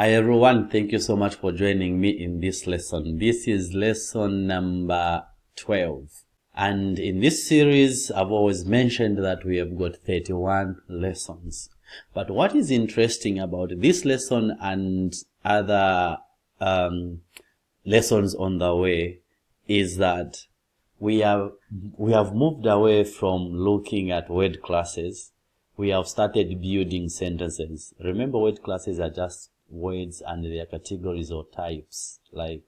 Hi everyone, thank you so much for joining me in this lesson. This is lesson number 12. And in this series, I've always mentioned that we have got 31 lessons. But what is interesting about this lesson and other lessons on the way is that we have moved away from looking at word classes. We have started building sentences. Remember, word classes are just words and their categories or types, like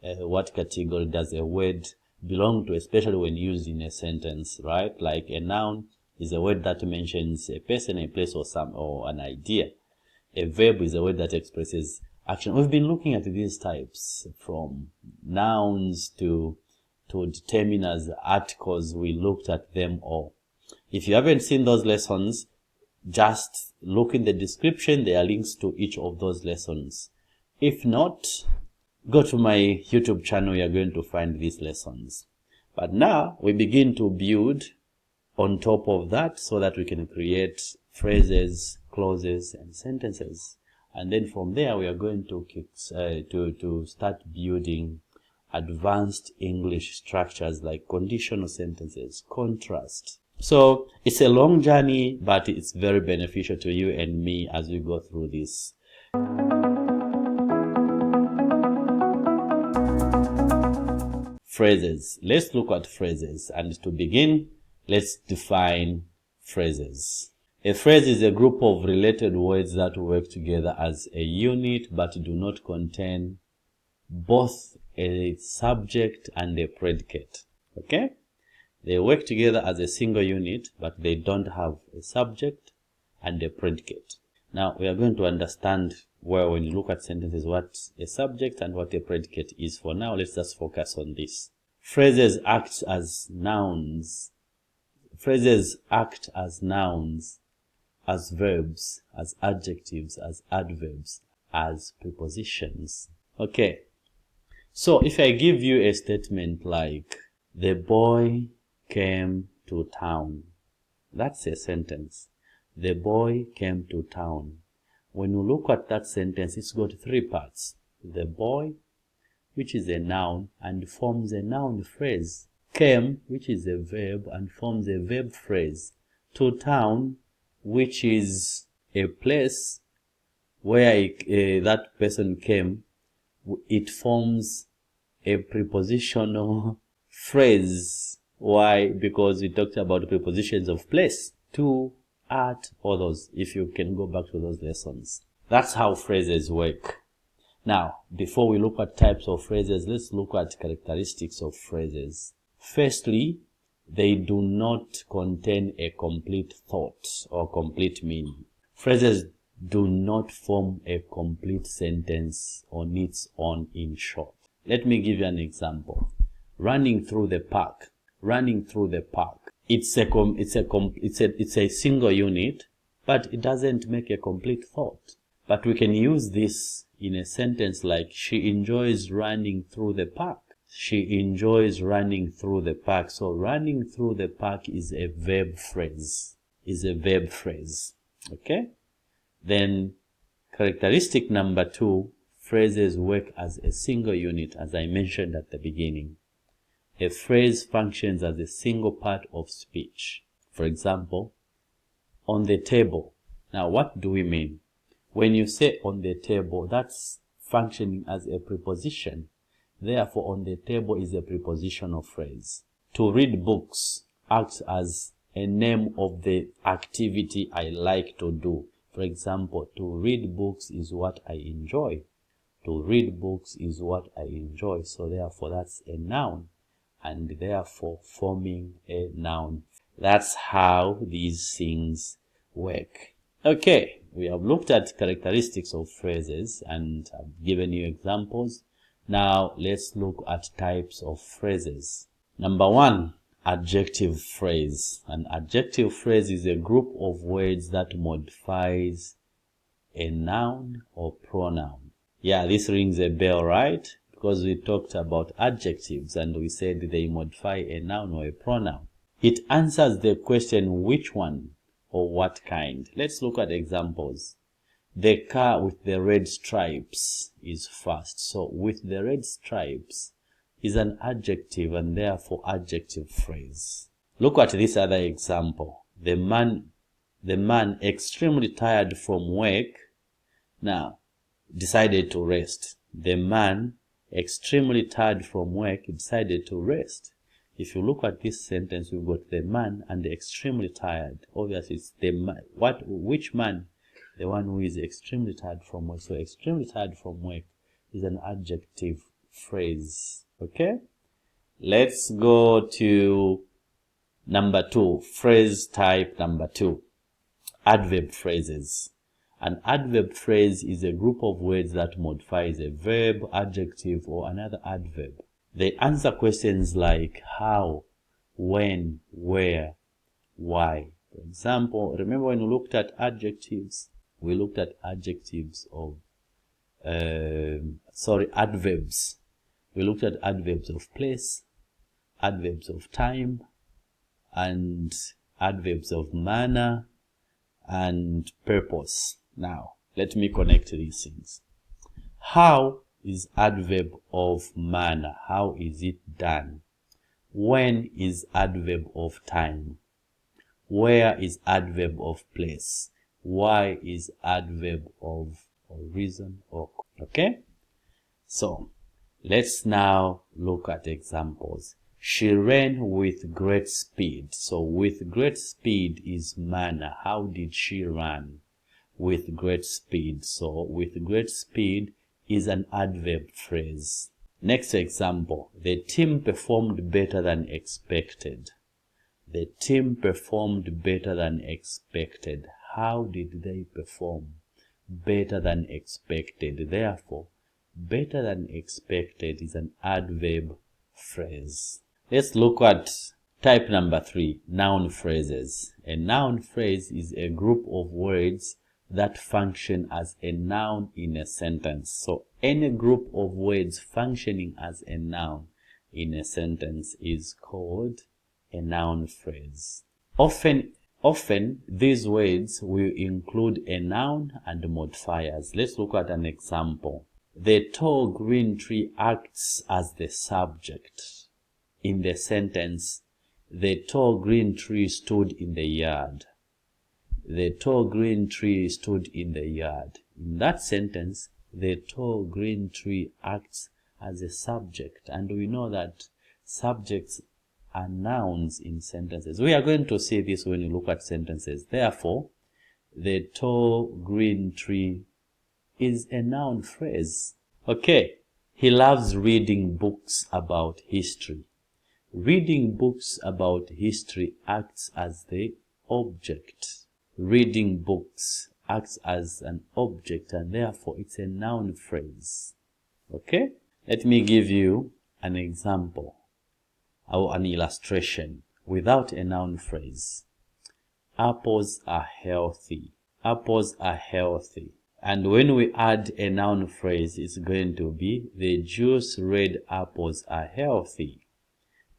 what category does a word belong to, especially when used in a sentence, right? Like a noun is a word that mentions a person, a place, or an idea. A verb is a word that expresses action. We've been looking at these types from nouns to determiners, articles. We looked at them all. If you haven't seen those lessons, just look in the description. There are links to each of those lessons. If not, go to my YouTube channel. You're going to find these lessons. But now we begin to build on top of that so that we can create phrases, clauses, and sentences. And then from there, we are going to start building advanced English structures like conditional sentences, contrast. So it's a long journey, but it's very beneficial to you and me as we go through this. Phrases. Let's look at phrases. And to begin, let's define phrases. A phrase is a group of related words that work together as a unit but do not contain both a subject and a predicate. Okay? They work together as a single unit, but they don't have a subject and a predicate. Now, we are going to understand when you look at sentences what a subject and what a predicate is. For now, let's just focus on this. Phrases act as nouns. Phrases act as nouns, as verbs, as adjectives, as adverbs, as prepositions. Okay. So, if I give you a statement like, the boy came to town. That's a sentence. The boy came to town. When you look at that sentence, it's got three parts. The boy, which is a noun and forms a noun phrase. Came, which is a verb and forms a verb phrase. To town, which is a place where that person came. It forms a prepositional phrase. Why? Because we talked about prepositions of place, to, at, others, if you can go back to those lessons. That's how phrases work. Now, before we look at types of phrases, let's look at characteristics of phrases. Firstly, they do not contain a complete thought or complete meaning. Phrases do not form a complete sentence on its own, in short. Let me give you an example. Running through the park. Running through the park. It's a single unit, but it doesn't make a complete thought. But we can use this in a sentence like, she enjoys running through the park. She enjoys running through the park. So running through the park is a verb phrase. Okay? Then characteristic number 2, phrases work as a single unit, as I mentioned at the beginning. A phrase functions as a single part of speech. For example, on the table. Now, what do we mean? When you say on the table, that's functioning as a preposition. Therefore, on the table is a prepositional phrase. To read books acts as a name of the activity I like to do. For example, to read books is what I enjoy. To read books is what I enjoy. So therefore, that's a noun, and therefore forming a noun. That's how these things work. Okay, we have looked at characteristics of phrases and I've given you examples. Now let's look at types of phrases. Number 1, adjective phrase. An adjective phrase is a group of words that modifies a noun or pronoun. Yeah, this rings a bell, right? Because we talked about adjectives and we said they modify a noun or a pronoun. It answers the question which one or what kind. Let's look at examples. The car with the red stripes is fast. So with the red stripes is an adjective and therefore adjective phrase. Look at this other example. The man extremely tired from work now decided to rest. The man extremely tired from work decided to rest. If you look at this sentence, we've got the man and the extremely tired. Obviously, it's the man. Which man? The one who is extremely tired from work. So extremely tired from work is an adjective phrase. Okay? Let's go to number 2. Phrase type number 2. Adverb phrases. An adverb phrase is a group of words that modifies a verb, adjective, or another adverb. They answer questions like how, when, where, why. For example, remember when we looked at adjectives? We looked at adjectives of, adverbs. We looked at adverbs of place, adverbs of time, and adverbs of manner and purpose. Now, let me connect these things. How is adverb of manner. How is it done? When is adverb of time. Where is adverb of place. Why is adverb of reason or okay? So, let's now look at examples. She ran with great speed. So, with great speed is manner. How did she run? With great speed. So, with great speed is an adverb phrase. Next example. The team performed better than expected. The team performed better than expected. How did they perform? Better than expected. Therefore, better than expected is an adverb phrase. Let's look at type number 3, noun phrases. A noun phrase is a group of words that function as a noun in a sentence. So any group of words functioning as a noun in a sentence is called a noun phrase. Often these words will include a noun and modifiers. Let's look at an example. The tall green tree acts as the subject. In the sentence, the tall green tree stood in the yard. The tall green tree stood in the yard. In that sentence, the tall green tree acts as a subject. And we know that subjects are nouns in sentences. We are going to see this when you look at sentences. Therefore, the tall green tree is a noun phrase. Okay. He loves reading books about history. Reading books about history acts as the object. Reading books acts as an object and therefore it's a noun phrase. Okay? Let me give you an example or an illustration without a noun phrase. Apples are healthy. Apples are healthy. And when we add a noun phrase, it's going to be the juice red apples are healthy.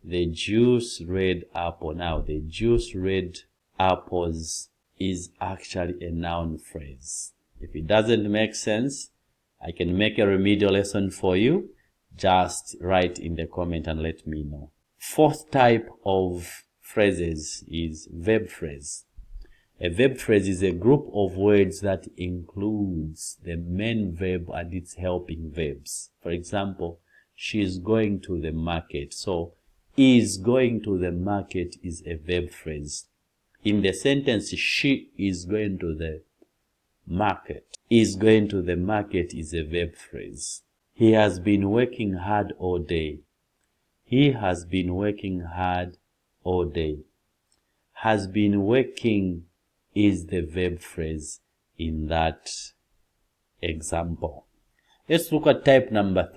The juice red apple. Now, the juice red apples is actually a noun phrase. If it doesn't make sense, I can make a remedial lesson for you. Just write in the comment and let me know. Fourth type of phrases is verb phrase. A verb phrase is a group of words that includes the main verb and its helping verbs. For example, she is going to the market. So, is going to the market is a verb phrase. In the sentence, she is going to the market. Is going to the market is a verb phrase. He has been working hard all day. He has been working hard all day. Has been working is the verb phrase in that example. Let's look at type number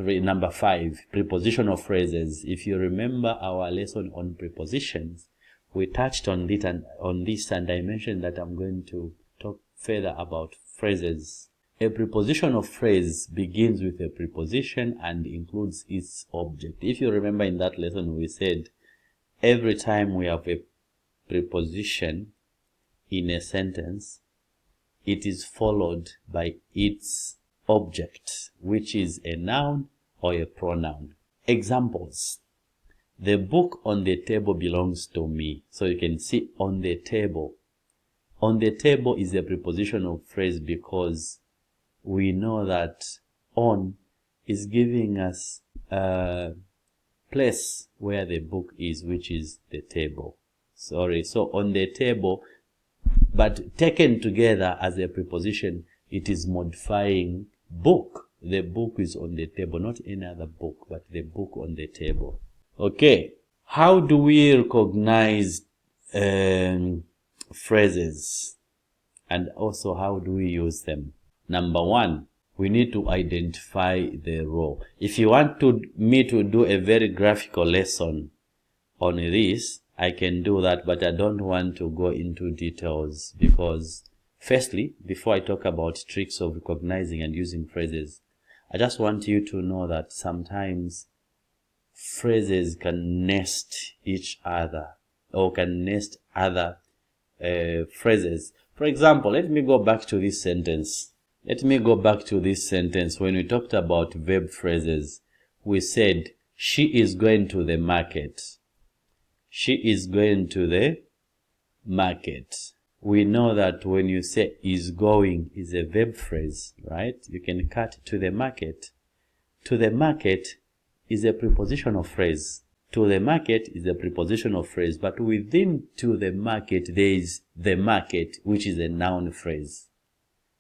5, prepositional phrases. If you remember our lesson on prepositions, we touched on this and I mentioned that I'm going to talk further about phrases. A prepositional phrase begins with a preposition and includes its object. If you remember in that lesson, we said every time we have a preposition in a sentence, it is followed by its object, which is a noun or a pronoun. Examples. The book on the table belongs to me. So you can see on the table. On the table is a prepositional phrase because we know that on is giving us a place where the book is, which is the table. So on the table, but taken together as a preposition, it is modifying book. The book is on the table, not any other book, but the book on the table. Okay, how do we recognize phrases? And also, how do we use them? Number one, we need to identify the role. If you want me to do a very graphical lesson on this, I can do that, but I don't want to go into details because, firstly, before I talk about tricks of recognizing and using phrases, I just want you to know that sometimes phrases can nest each other or can nest other phrases. For example, let me go back to this sentence. When we talked about verb phrases, we said, she is going to the market. She is going to the market. We know that when you say is going is a verb phrase, right? You can cut to the market. To the market is a prepositional phrase. To the market is a prepositional phrase, but within to the market there is the market, which is a noun phrase.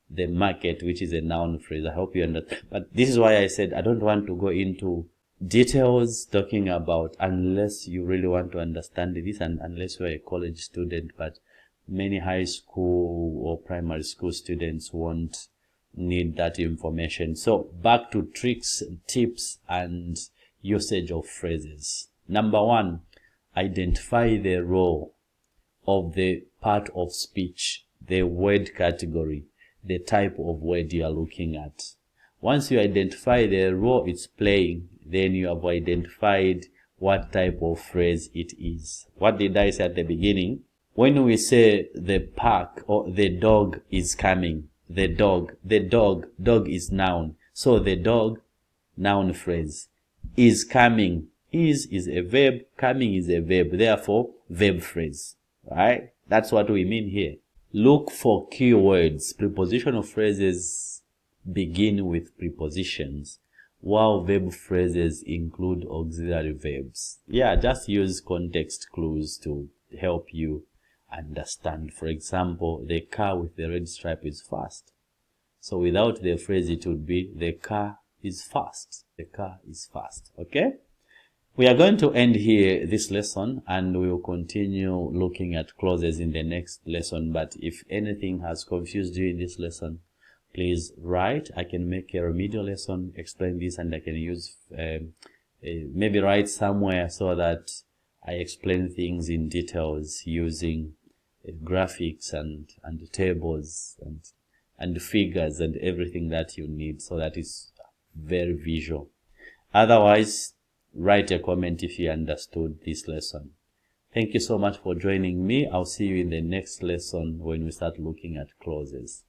The market, which is a noun phrase. I hope you understand. But this is why I said I don't want to go into details talking about, unless you really want to understand this and unless you're a college student, but many high school or primary school students won't need that information. So back to tricks, tips, and usage of phrases. Number one, identify the role of the part of speech, the word category, the type of word you are looking at. Once you identify the role it's playing, then you have identified what type of phrase it is. What did I say at the beginning? When we say the park or the dog is coming, the dog is noun. So the dog, noun phrase. Is coming. Is a verb, coming is a verb. Therefore, verb phrase. Right? That's what we mean here. Look for keywords. Prepositional phrases begin with prepositions, while verb phrases include auxiliary verbs. Yeah, just use context clues to help you understand. For example, the car with the red stripe is fast. So without the phrase, it would be the car is fast. The car is fast. Okay? We are going to end here this lesson, and we will continue looking at clauses in the next lesson. But if anything has confused you in this lesson, please write. I can make a remedial lesson, explain this, and I can use maybe write somewhere so that I explain things in details using graphics and tables and figures and everything that you need, so that it's very visual. Otherwise, write a comment if you understood this lesson. Thank you so much for joining me. I'll see you in the next lesson when we start looking at clauses.